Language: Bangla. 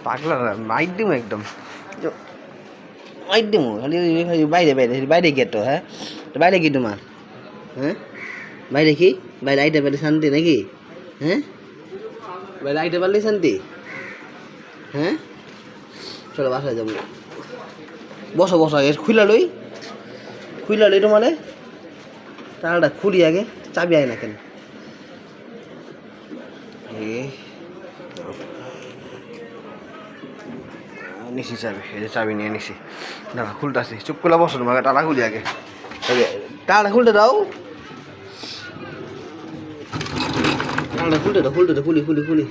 পাগলা মাইট দিমু একদম মাইট দিমু খালি বাইরে বাইরে বাইরে কি তো হ্যাঁ বাইরে কি তোমার হ্যাঁ বাইরে কি বাইরে আইতে পারলে শান্তি নাকি হ্যাঁ বাইরে আইতে পারলে শান্তি হ্যাঁ চলো বাসায় যাবো বসো বসো আগে খুইলা লই তোমারে তালাটা খুলি আগে চাবি আয় না কেন নিছি চাবি এই যে চাবি নিয়ে নিছি দাঁড়া খুলতেছি চুপ করে বসো তোমাকে তালা খুলি আগে তালাটা খুলতে দাও তালাটা খুলতে দাও খুলি